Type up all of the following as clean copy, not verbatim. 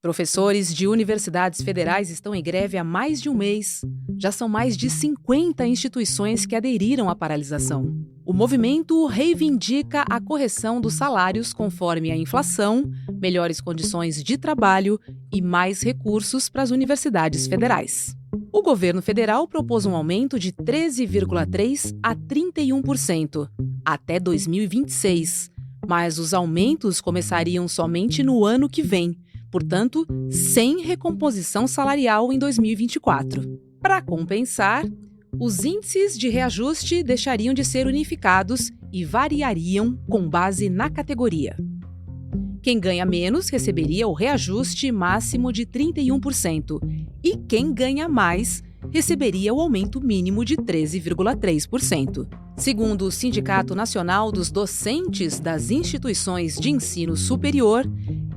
Professores de universidades federais estão em greve há mais de um mês. Já são mais de 50 instituições que aderiram à paralisação. O movimento reivindica a correção dos salários conforme a inflação, melhores condições de trabalho e mais recursos para as universidades federais. O governo federal propôs um aumento de 13,3% a 31% até 2026, mas os aumentos começariam somente no ano que vem, portanto, sem recomposição salarial em 2024. Para compensar, os índices de reajuste deixariam de ser unificados e variariam com base na categoria. Quem ganha menos receberia o reajuste máximo de 31% e quem ganha mais receberia o aumento mínimo de 13,3%. Segundo o Sindicato Nacional dos Docentes das Instituições de Ensino Superior,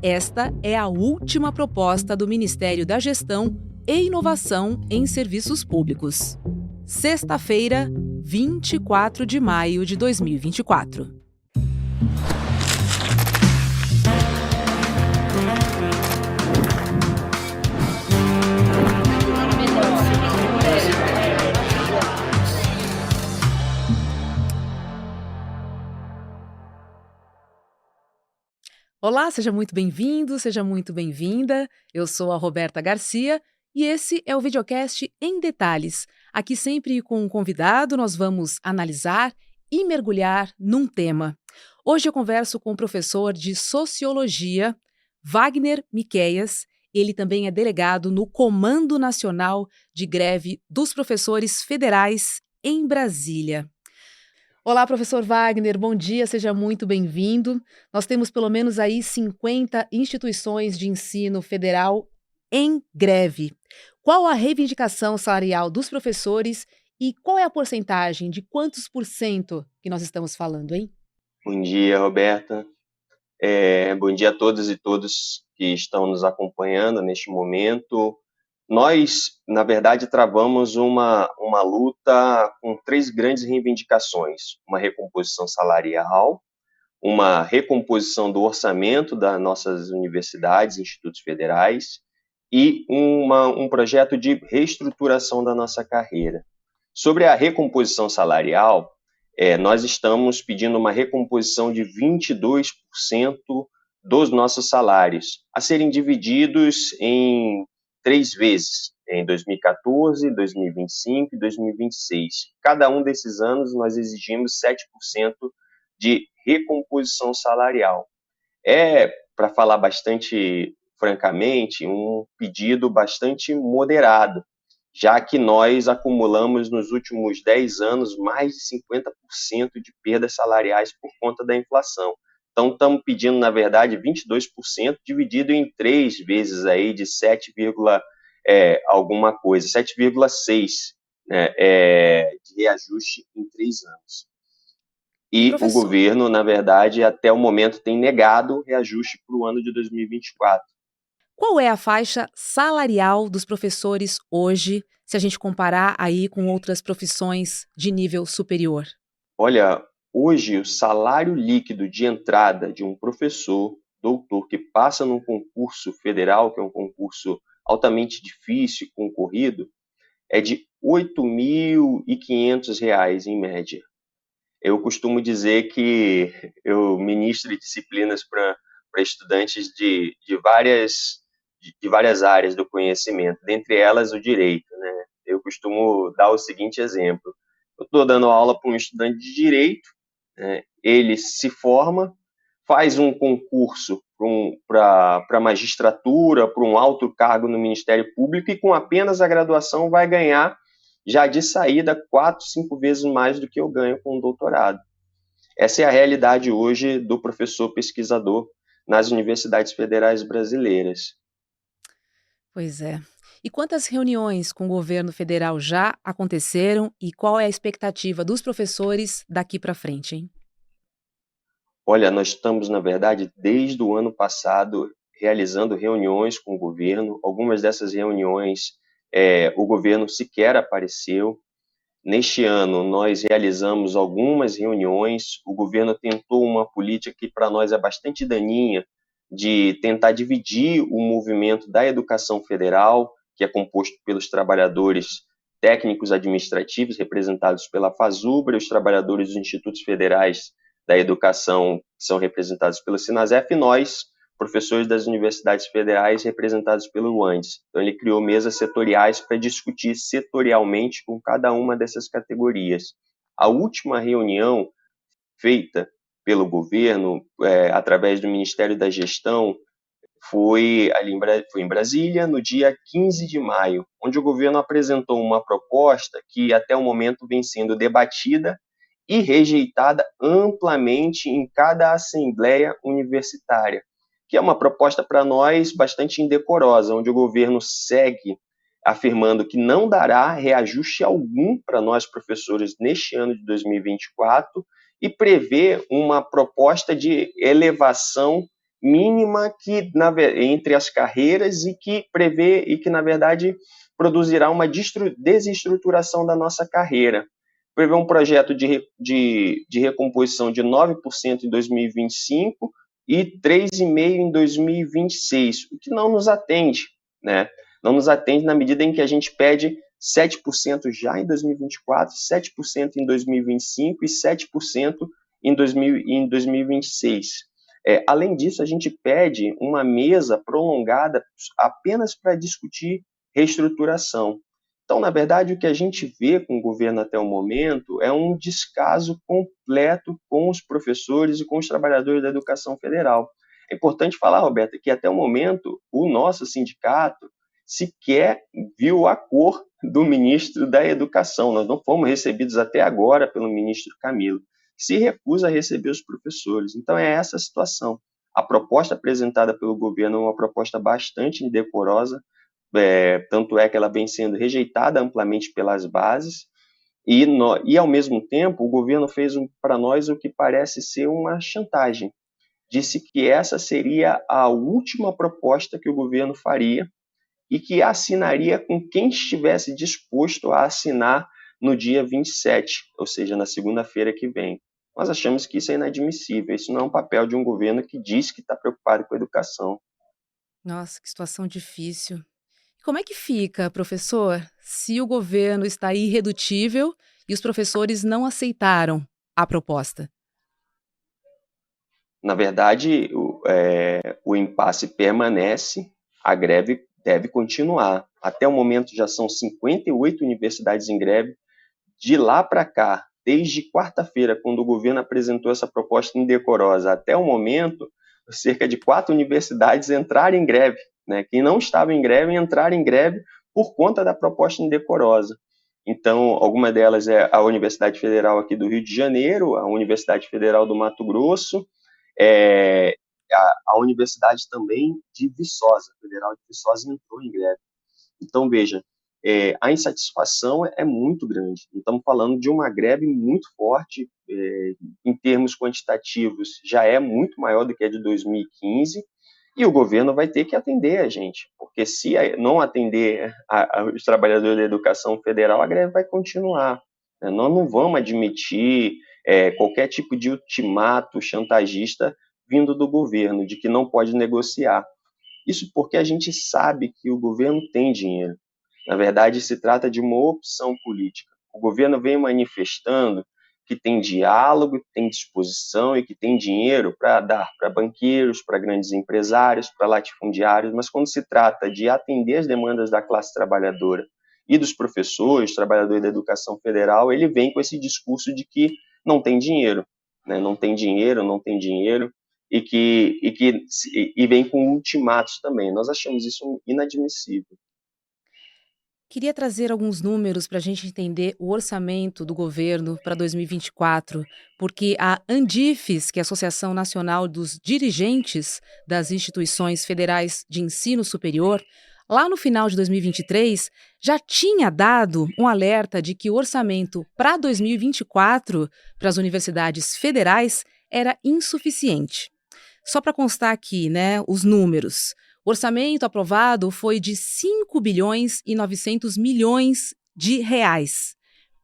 esta é a última proposta do Ministério da Gestão e Inovação em Serviços Públicos. Sexta-feira, 24 de maio de 2024. Olá, seja muito bem-vindo, seja muito bem-vinda. Eu sou a Roberta Garcia e esse é o videocast Em Detalhes. Aqui sempre com um convidado nós vamos analisar e mergulhar num tema. Hoje eu converso com o professor de Sociologia, Wagner Miqueias. Ele também é delegado no Comando Nacional de Greve dos Professores Federais em Brasília. Olá, professor Wagner, bom dia, seja muito bem-vindo. Nós temos pelo menos aí 50 instituições de ensino federal em greve. Qual a reivindicação salarial dos professores e qual é a porcentagem de quantos por cento que nós estamos falando, hein? Bom dia, Roberta. Bom dia a todas e todos que estão nos acompanhando neste momento. Nós, na verdade, travamos uma luta com três grandes reivindicações: uma recomposição salarial, uma recomposição do orçamento das nossas universidades e institutos federais e um projeto de reestruturação da nossa carreira. Sobre a recomposição salarial, nós estamos pedindo uma recomposição de 22% dos nossos salários, a serem divididos em 3 vezes, em 2014, 2025 e 2026. Cada um desses anos nós exigimos 7% de recomposição salarial. Para falar bastante francamente, um pedido bastante moderado, já que nós acumulamos nos últimos 10 anos mais de 50% de perdas salariais por conta da inflação. Então, estamos pedindo, na verdade, 22% dividido em 3 vezes aí de 7, alguma coisa, 7,6, né, de reajuste em 3 anos. E o governo, na verdade, até o momento tem negado o reajuste para o ano de 2024. Qual é a faixa salarial dos professores hoje, se a gente comparar aí com outras profissões de nível superior? Olha, hoje o salário líquido de entrada de um professor, doutor, que passa num concurso federal, que é um concurso altamente difícil e concorrido, é de R$ 8.500 em média. Eu costumo dizer que eu ministro disciplinas para estudantes de várias áreas do conhecimento, dentre elas o direito, né? Eu costumo dar o seguinte exemplo: eu estou dando aula para um estudante de direito, né? Ele se forma, faz um concurso para a magistratura, para um alto cargo no Ministério Público e com apenas a graduação vai ganhar já de saída 4, 5 vezes mais do que eu ganho com um doutorado. Essa é a realidade hoje do professor pesquisador nas universidades federais brasileiras. Pois é. E quantas reuniões com o governo federal já aconteceram e qual é a expectativa dos professores daqui para frente, hein? Olha, nós estamos, na verdade, desde o ano passado, realizando reuniões com o governo. Algumas dessas reuniões, o governo sequer apareceu. Neste ano, nós realizamos algumas reuniões. O governo tentou uma política que, para nós, é bastante daninha, de tentar dividir o movimento da educação federal, que é composto pelos trabalhadores técnicos administrativos, representados pela FASUBRA, e os trabalhadores dos institutos federais da educação, que são representados pelo Sinasef, e nós, professores das universidades federais, representados pelo UANDES. Então, ele criou mesas setoriais para discutir setorialmente com cada uma dessas categorias. A última reunião feita pelo governo, através do Ministério da Gestão, foi em Brasília, no dia 15 de maio, onde o governo apresentou uma proposta que até o momento vem sendo debatida e rejeitada amplamente em cada assembleia universitária, que é uma proposta para nós bastante indecorosa, onde o governo segue afirmando que não dará reajuste algum para nós professores neste ano de 2024 e prevê uma proposta de elevação mínima que entre as carreiras e que prevê e que, na verdade, produzirá uma desestruturação da nossa carreira. Prevê um projeto de recomposição de 9% em 2025 e 3,5% em 2026, o que não nos atende, né? Não nos atende na medida em que a gente pede 7% já em 2024, 7% em 2025 e 7% em 2026. Além disso, a gente pede uma mesa prolongada apenas para discutir reestruturação. Então, na verdade, o que a gente vê com o governo até o momento é um descaso completo com os professores e com os trabalhadores da educação federal. É importante falar, Roberta, que até o momento o nosso sindicato sequer viu a cor do ministro da Educação. Nós não fomos recebidos até agora pelo ministro Camilo, que se recusa a receber os professores. Então, é essa a situação. A proposta apresentada pelo governo é uma proposta bastante indecorosa, tanto é que ela vem sendo rejeitada amplamente pelas bases, e ao mesmo tempo, o governo fez para nós o que parece ser uma chantagem. Disse que essa seria a última proposta que o governo faria e que assinaria com quem estivesse disposto a assinar no dia 27, ou seja, na segunda-feira que vem. Nós achamos que isso é inadmissível, isso não é um papel de um governo que diz que está preocupado com a educação. Nossa, que situação difícil. Como é que fica, professor, se o governo está irredutível e os professores não aceitaram a proposta? Na verdade, o impasse permanece, a greve deve continuar. Até o momento já são 58 universidades em greve. De lá para cá, desde quarta-feira, quando o governo apresentou essa proposta indecorosa, até o momento, cerca de 4 universidades entraram em greve, né? Quem não estava em greve entraram em greve por conta da proposta indecorosa. Então, alguma delas é a Universidade Federal aqui do Rio de Janeiro, a Universidade Federal do Mato Grosso, a Universidade também de Viçosa, a Federal de Viçosa entrou em greve. Então, veja, a insatisfação é muito grande. Estamos falando de uma greve muito forte, em termos quantitativos, já é muito maior do que a de 2015, e o governo vai ter que atender a gente, porque se não atender os trabalhadores da educação federal, a greve vai continuar. Né? Nós não vamos admitir qualquer tipo de ultimato chantagista vindo do governo, de que não pode negociar. Isso porque a gente sabe que o governo tem dinheiro. Na verdade, se trata de uma opção política. O governo vem manifestando que tem diálogo, tem disposição e que tem dinheiro para dar para banqueiros, para grandes empresários, para latifundiários, mas quando se trata de atender as demandas da classe trabalhadora e dos professores, trabalhadores da educação federal, ele vem com esse discurso de que não tem dinheiro, né? Não tem dinheiro, não tem dinheiro, e vem com ultimatos também. Nós achamos isso inadmissível. Queria trazer alguns números para a gente entender o orçamento do governo para 2024, porque a Andifes, que é a Associação Nacional dos Dirigentes das Instituições Federais de Ensino Superior, lá no final de 2023, já tinha dado um alerta de que o orçamento para 2024 para as universidades federais era insuficiente. Só para constar aqui, né, os números. O orçamento aprovado foi de 5 bilhões e 900 milhões de reais,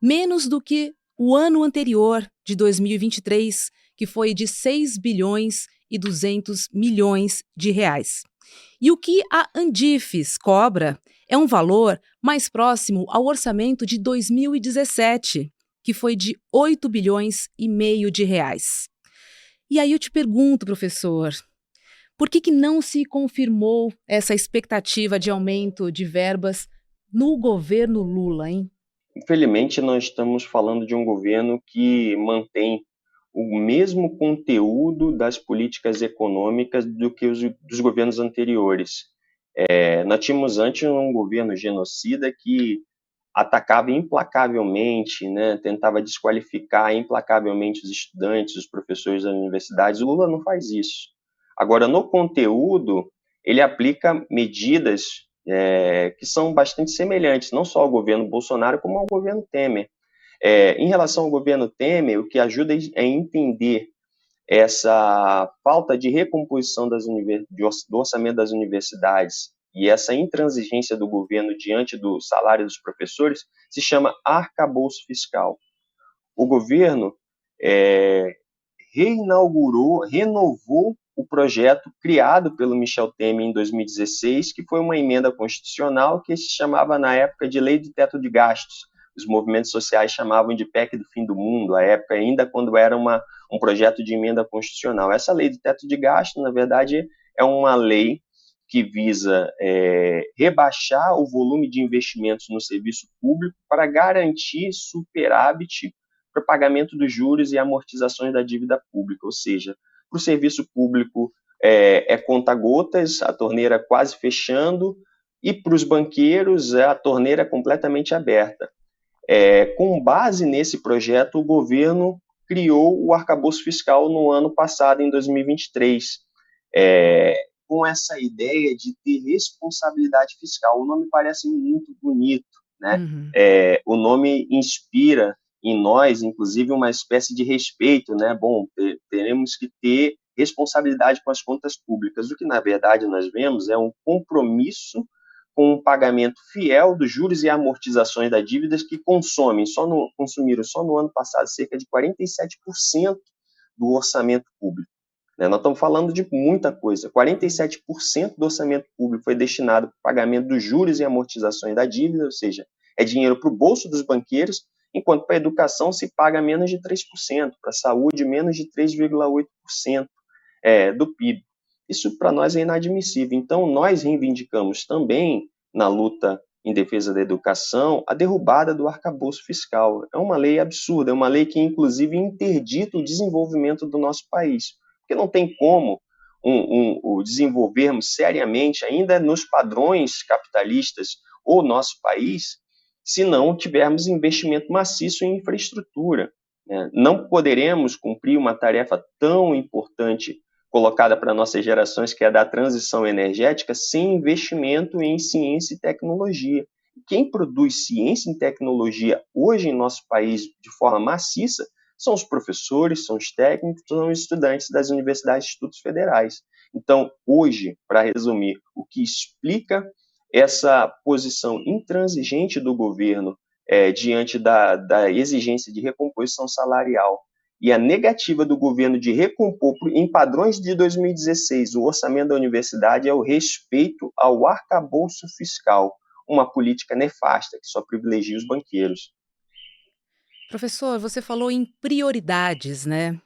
menos do que o ano anterior, de 2023, que foi de 6 bilhões 200 milhões de reais. E o que a Andifes cobra é um valor mais próximo ao orçamento de 2017, que foi de 8 bilhões e meio de reais. E aí eu te pergunto, professor, por que não se confirmou essa expectativa de aumento de verbas no governo Lula, hein? Infelizmente, nós estamos falando de um governo que mantém o mesmo conteúdo das políticas econômicas do que os dos governos anteriores. Nós tínhamos antes um governo genocida que atacava implacavelmente, né, tentava desqualificar implacavelmente os estudantes, os professores das universidades. O Lula não faz isso. Agora, no conteúdo, ele aplica medidas que são bastante semelhantes, não só ao governo Bolsonaro, como ao governo Temer. Em relação ao governo Temer, o que ajuda é entender essa falta de recomposição do orçamento das universidades e essa intransigência do governo diante do salário dos professores se chama arcabouço fiscal. O governo renovou o projeto criado pelo Michel Temer em 2016, que foi uma emenda constitucional que se chamava na época de Lei do Teto de Gastos. Os movimentos sociais chamavam de PEC do fim do mundo, à época ainda quando era um projeto de emenda constitucional. Essa Lei do Teto de Gastos, na verdade, é uma lei que visa rebaixar o volume de investimentos no serviço público para garantir superávit para o pagamento dos juros e amortizações da dívida pública, ou seja, para o serviço público conta-gotas, a torneira quase fechando, e para os banqueiros a torneira completamente aberta. Com base nesse projeto, o governo criou o arcabouço fiscal no ano passado, em 2023, com essa ideia de ter responsabilidade fiscal. O nome parece muito bonito, né? Uhum. O nome inspira em nós, inclusive, uma espécie de respeito, né? Bom, teremos que ter responsabilidade com as contas públicas. O que, na verdade, nós vemos é um compromisso com um pagamento fiel dos juros e amortizações das dívidas que consumiram só no ano passado cerca de 47% do orçamento público. Nós estamos falando de muita coisa. 47% do orçamento público foi destinado para o pagamento dos juros e amortizações da dívida, ou seja, é dinheiro para o bolso dos banqueiros, enquanto para a educação se paga menos de 3%, para a saúde menos de 3,8% do PIB. Isso para nós é inadmissível. Então, nós reivindicamos também, na luta em defesa da educação, a derrubada do arcabouço fiscal. É uma lei absurda, é uma lei que, inclusive, interdita o desenvolvimento do nosso país. Porque não tem como desenvolvermos seriamente, ainda nos padrões capitalistas, o nosso país, se não tivermos investimento maciço em infraestrutura. Não poderemos cumprir uma tarefa tão importante colocada para nossas gerações, que é a da transição energética, sem investimento em ciência e tecnologia. Quem produz ciência e tecnologia hoje em nosso país de forma maciça são os professores, são os técnicos, são os estudantes das universidades e institutos federais. Então, hoje, para resumir, o que explica essa posição intransigente do governo diante da exigência de recomposição salarial e a negativa do governo de recompor em padrões de 2016 o orçamento da universidade é o respeito ao arcabouço fiscal, uma política nefasta que só privilegia os banqueiros. Professor, você falou em prioridades, né?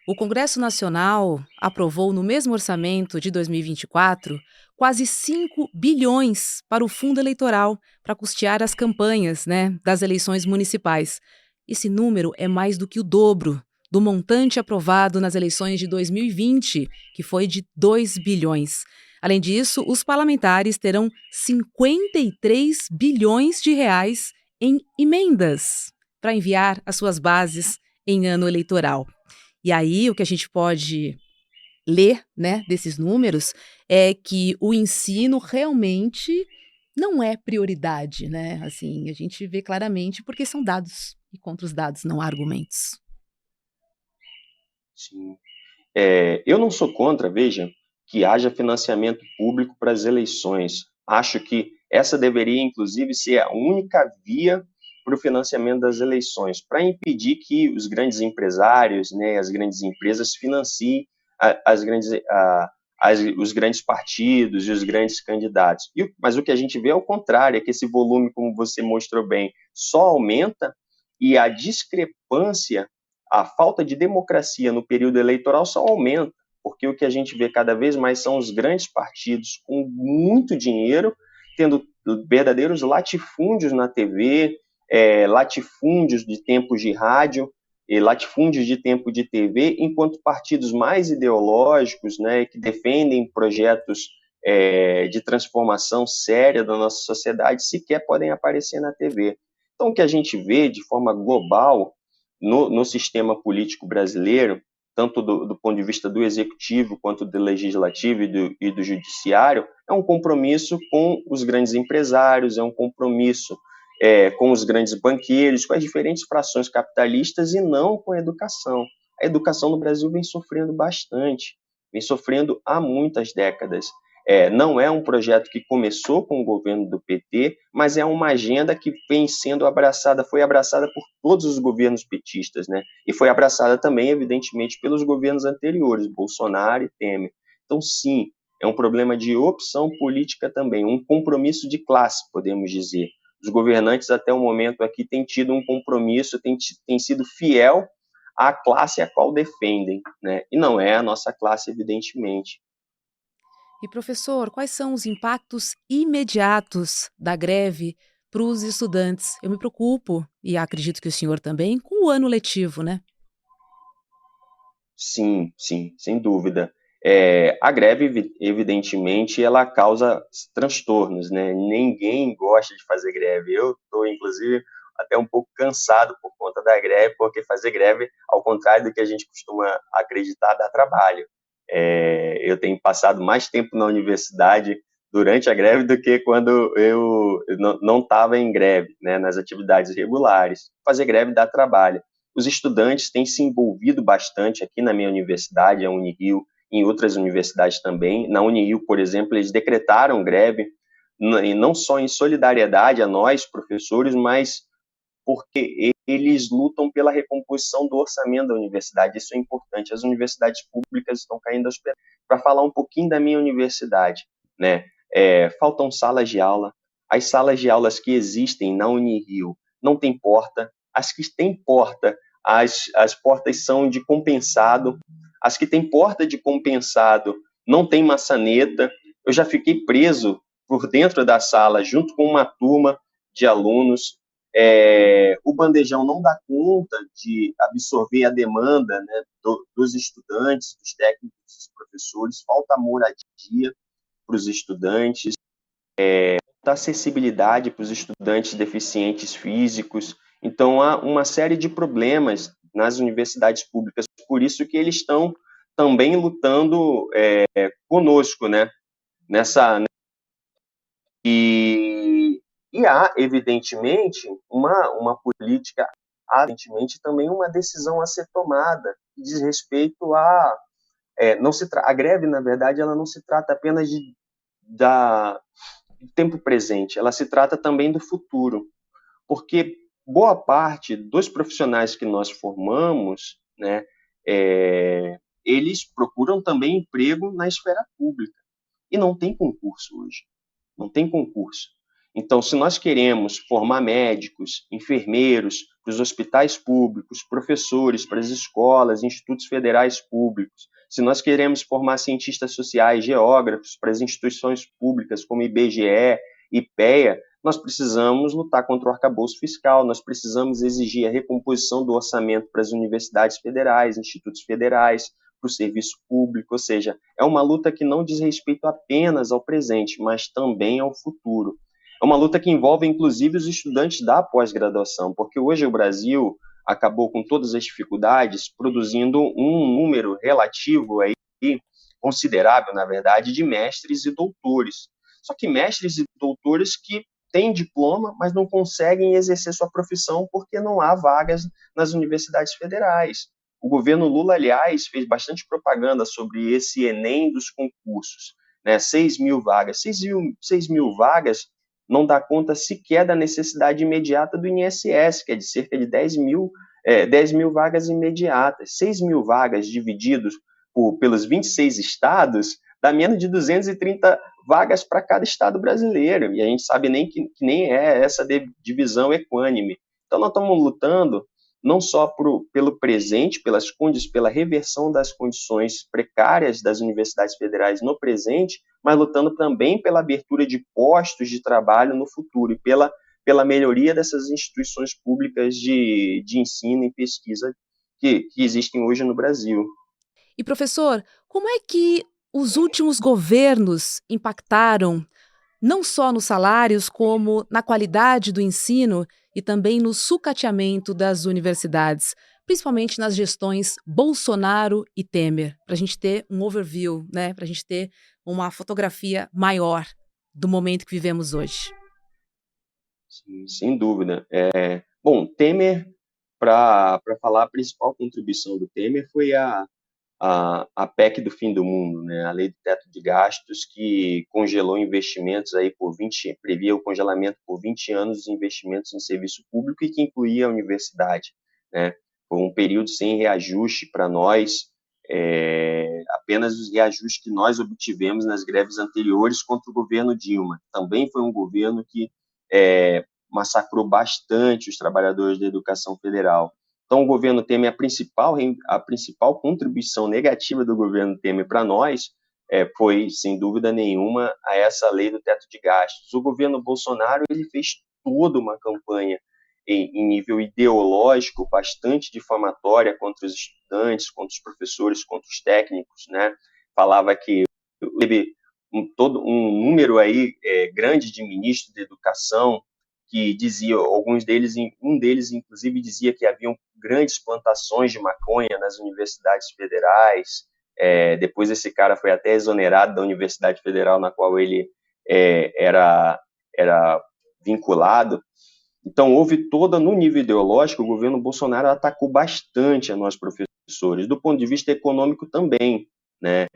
O Congresso Nacional aprovou no mesmo orçamento de 2024 quase 5 bilhões para o fundo eleitoral para custear as campanhas, né, das eleições municipais. Esse número é mais do que o dobro do montante aprovado nas eleições de 2020, que foi de 2 bilhões. Além disso, os parlamentares terão 53 bilhões de reais em emendas para enviar às suas bases em ano eleitoral. E aí, o que a gente pode ler, né, desses números é que o ensino realmente não é prioridade, né? Assim, a gente vê claramente porque são dados e contra os dados não há argumentos. Sim. Eu não sou contra, veja, que haja financiamento público para as eleições. Acho que essa deveria, inclusive, ser a única via para o financiamento das eleições, para impedir que os grandes empresários, né, as grandes empresas financiem os grandes partidos e os grandes candidatos. Mas o que a gente vê é o contrário, é que esse volume, como você mostrou bem, só aumenta e a discrepância, a falta de democracia no período eleitoral só aumenta, porque o que a gente vê cada vez mais são os grandes partidos com muito dinheiro, tendo verdadeiros latifúndios na TV, latifúndios de tempos de rádio, latifúndios de tempo de TV, enquanto partidos mais ideológicos, né, que defendem projetos de transformação séria da nossa sociedade, sequer podem aparecer na TV. Então, o que a gente vê de forma global no sistema político brasileiro, tanto do ponto de vista do executivo, quanto do legislativo e do judiciário, é um compromisso com os grandes empresários, é um compromisso com os grandes banqueiros, com as diferentes frações capitalistas e não com a educação. A educação no Brasil vem sofrendo bastante, vem sofrendo há muitas décadas. Não é um projeto que começou com o governo do PT, mas é uma agenda que vem sendo abraçada, foi abraçada por todos os governos petistas, né? E foi abraçada também, evidentemente, pelos governos anteriores, Bolsonaro e Temer. Então, sim, é um problema de opção política também, um compromisso de classe, podemos dizer. Os governantes, até o momento aqui, têm tido um compromisso, têm sido fiel à classe a qual defendem, né? E não é a nossa classe, evidentemente. E, professor, quais são os impactos imediatos da greve para os estudantes? Eu me preocupo, e acredito que o senhor também, com o ano letivo, né? Sim, sim, sem dúvida. A greve, evidentemente, ela causa transtornos, né? Ninguém gosta de fazer greve. Eu estou, inclusive, até um pouco cansado por conta da greve, porque fazer greve, ao contrário do que a gente costuma acreditar, dá trabalho. Eu tenho passado mais tempo na universidade durante a greve do que quando eu não estava em greve, né, nas atividades regulares. Fazer greve dá trabalho. Os estudantes têm se envolvido bastante aqui na minha universidade, a Unirio, em outras universidades também. Na Unirio, por exemplo, eles decretaram greve, e não só em solidariedade a nós, professores, mas porque eles lutam pela recomposição do orçamento da universidade. Isso é importante. As universidades públicas estão caindo aos pedaços. Para falar um pouquinho da minha universidade, né? Faltam salas de aula. As salas de aulas que existem na Unirio não tem porta. As que têm porta, as portas são de compensado. As que têm porta de compensado não tem maçaneta. Eu já fiquei preso por dentro da sala junto com uma turma de alunos. O bandejão não dá conta de absorver a demanda, né, dos estudantes, dos técnicos, dos professores, falta moradia para os estudantes, falta acessibilidade para os estudantes deficientes físicos. Então, há uma série de problemas nas universidades públicas, por isso que eles estão também lutando conosco, né, nessa. E há, evidentemente, uma política, há, evidentemente, também uma decisão a ser tomada que diz respeito a. A greve, na verdade, ela não se trata apenas do tempo presente, ela se trata também do futuro. Porque boa parte dos profissionais que nós formamos, né, eles procuram também emprego na esfera pública. E não tem concurso hoje. Não tem concurso. Então, se nós queremos formar médicos, enfermeiros para os hospitais públicos, professores para as escolas, institutos federais públicos, se nós queremos formar cientistas sociais, geógrafos para as instituições públicas como IBGE, IPEA, nós precisamos lutar contra o arcabouço fiscal, nós precisamos exigir a recomposição do orçamento para as universidades federais, institutos federais, para o serviço público, ou seja, é uma luta que não diz respeito apenas ao presente, mas também ao futuro. É uma luta que envolve, inclusive, os estudantes da pós-graduação, porque hoje o Brasil acabou com todas as dificuldades, produzindo um número relativo aí, considerável, na verdade, de mestres e doutores. Só que mestres e doutores que têm diploma, mas não conseguem exercer sua profissão porque não há vagas nas universidades federais. O governo Lula, aliás, fez bastante propaganda sobre esse Enem dos concursos, né? 6 mil vagas. 6 mil vagas não dá conta sequer da necessidade imediata do INSS, que é de cerca de 10 mil vagas imediatas. 6 mil vagas divididos pelos 26 estados, dá menos de 230 vagas para cada estado brasileiro, e a gente sabe que nem é essa divisão equânime. Então, nós estamos lutando não só pelo presente, pela reversão das condições precárias das universidades federais no presente, mas lutando também pela abertura de postos de trabalho no futuro e pela melhoria dessas instituições públicas de ensino e pesquisa que existem hoje no Brasil. E, professor, como é que os últimos governos impactaram não só nos salários, como na qualidade do ensino e também no sucateamento das universidades, principalmente nas gestões Bolsonaro e Temer, para a gente ter um overview, né? Para a gente ter uma fotografia maior do momento que vivemos hoje? Sim, sem dúvida. Bom, Temer, para falar, a principal contribuição do Temer foi a PEC do fim do mundo, né? A lei do teto de gastos, que congelou investimentos aí previa o congelamento por 20 anos de investimentos em serviço público e que incluía a universidade, né? Foi um período sem reajuste para nós, apenas os reajustes que nós obtivemos nas greves anteriores contra o governo Dilma. Também foi um governo que massacrou bastante os trabalhadores da educação federal. Então, o governo Temer, a principal contribuição negativa do governo Temer para nós foi, sem dúvida nenhuma, a essa lei do teto de gastos. O governo Bolsonaro ele fez toda uma campanha em nível ideológico bastante difamatória contra os estudantes, contra os professores, contra os técnicos, né? Falava que teve todo um número aí grande de ministros de educação que dizia, um deles inclusive dizia que haviam grandes plantações de maconha nas universidades federais. Depois esse cara foi até exonerado da Universidade Federal na qual ele era vinculado. Então houve no nível ideológico, o governo Bolsonaro atacou bastante a nós professores, do ponto de vista econômico também, né?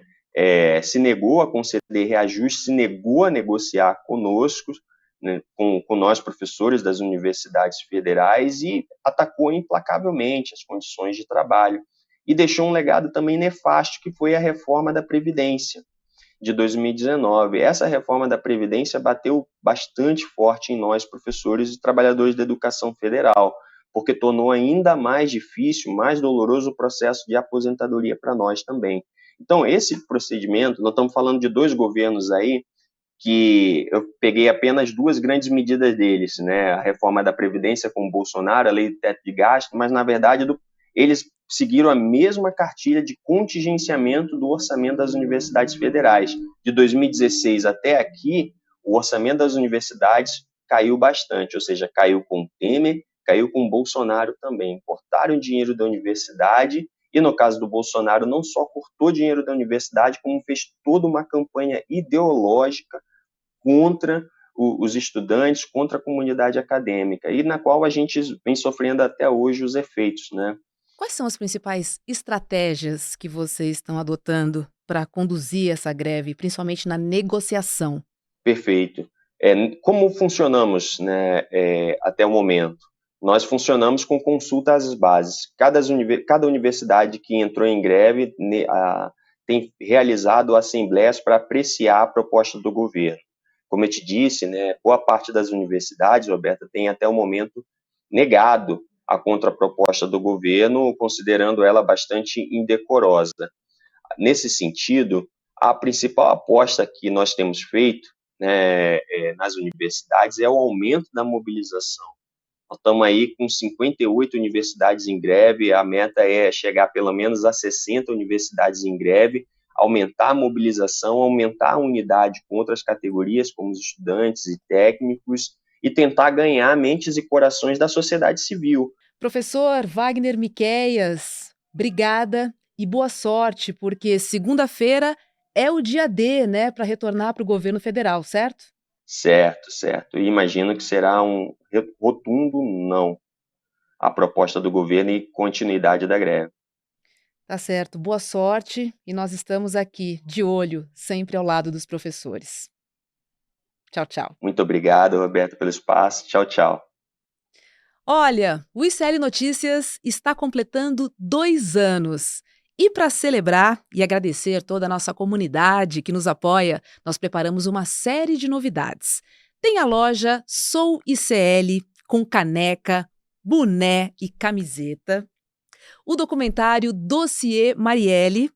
Se negou a conceder reajuste, se negou a negociar conosco, né, com nós professores das universidades federais, e atacou implacavelmente as condições de trabalho. E deixou um legado também nefasto, que foi a reforma da Previdência de 2019. Essa reforma da Previdência bateu bastante forte em nós, professores e trabalhadores da educação federal, porque tornou ainda mais difícil, mais doloroso o processo de aposentadoria para nós também. Então, esse procedimento, nós estamos falando de 2 governos aí, que eu peguei apenas 2 grandes medidas deles, né? A reforma da Previdência com o Bolsonaro, a lei do teto de gasto, mas, na verdade, eles seguiram a mesma cartilha de contingenciamento do orçamento das universidades federais. De 2016 até aqui, o orçamento das universidades caiu bastante, ou seja, caiu com o Temer, caiu com o Bolsonaro também. Cortaram dinheiro da universidade e, no caso do Bolsonaro, não só cortou dinheiro da universidade, como fez toda uma campanha ideológica contra os estudantes, contra a comunidade acadêmica, e na qual a gente vem sofrendo até hoje os efeitos, né? Quais são as principais estratégias que vocês estão adotando para conduzir essa greve, principalmente na negociação? Perfeito. Como funcionamos, né, até o momento? Nós funcionamos com consulta às bases. Cada universidade que entrou em greve tem realizado assembleias para apreciar a proposta do governo. Como eu te disse, né, boa parte das universidades, Roberta, tem até o momento negado a contraproposta do governo, considerando ela bastante indecorosa. Nesse sentido, a principal aposta que nós temos feito, né, nas universidades é o aumento da mobilização. Nós estamos aí com 58 universidades em greve, a meta é chegar pelo menos a 60 universidades em greve, aumentar a mobilização, aumentar a unidade com outras categorias, como os estudantes e técnicos, e tentar ganhar mentes e corações da sociedade civil. Professor Wagner Miqueias, obrigada e boa sorte, porque segunda-feira é o dia D, né, para retornar para o governo federal, certo? Certo, certo. E imagino que será um rotundo não à proposta do governo e continuidade da greve. Tá certo, boa sorte e nós estamos aqui, de olho, sempre ao lado dos professores. Tchau, tchau. Muito obrigado, Roberto, pelo espaço. Tchau, tchau. Olha, o ICL Notícias está completando 2 anos E para celebrar e agradecer toda a nossa comunidade que nos apoia, nós preparamos uma série de novidades. Tem a loja Sou ICL com caneca, boné e camiseta. O documentário Dossiê Marielle,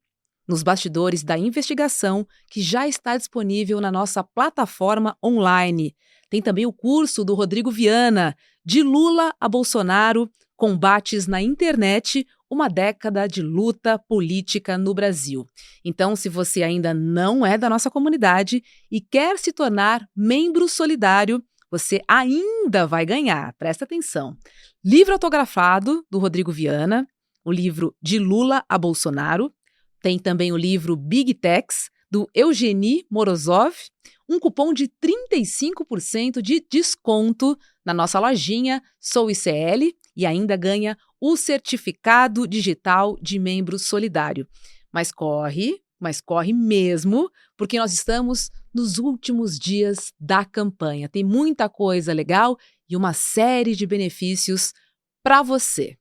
nos bastidores da investigação, que já está disponível na nossa plataforma online. Tem também o curso do Rodrigo Viana, De Lula a Bolsonaro, Combates na Internet, uma década de luta política no Brasil. Então, se você ainda não é da nossa comunidade e quer se tornar membro solidário, você ainda vai ganhar, presta atenção. Livro autografado do Rodrigo Viana, o livro De Lula a Bolsonaro, tem também o livro Big Techs, do Eugeni Morozov, um cupom de 35% de desconto na nossa lojinha Sou ICL e ainda ganha o certificado digital de membro solidário. Mas corre mesmo, porque nós estamos nos últimos dias da campanha. Tem muita coisa legal e uma série de benefícios para você.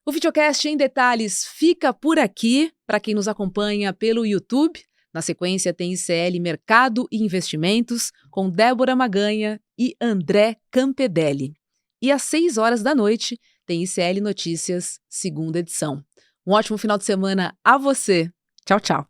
O Videocast em Detalhes fica por aqui, para quem nos acompanha pelo YouTube. Na sequência tem ICL Mercado e Investimentos, com Débora Maganha e André Campedelli. E às 18h tem ICL Notícias, segunda edição. Um ótimo final de semana a você. Tchau, tchau.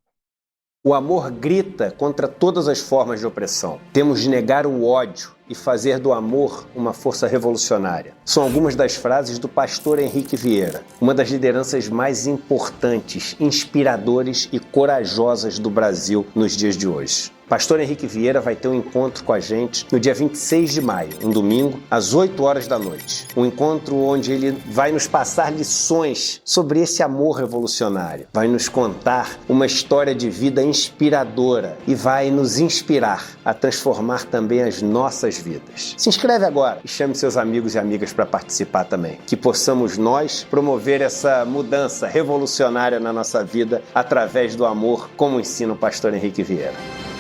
O amor grita contra todas as formas de opressão. Temos de negar o ódio e fazer do amor uma força revolucionária. São algumas das frases do pastor Henrique Vieira, uma das lideranças mais importantes, inspiradoras e corajosas do Brasil nos dias de hoje. Pastor Henrique Vieira vai ter um encontro com a gente no dia 26 de maio, um domingo, às 20h. Um encontro onde ele vai nos passar lições sobre esse amor revolucionário. Vai nos contar uma história de vida inspiradora e vai nos inspirar a transformar também as nossas vidas. Se inscreve agora e chame seus amigos e amigas para participar também. Que possamos nós promover essa mudança revolucionária na nossa vida através do amor, como ensina o pastor Henrique Vieira.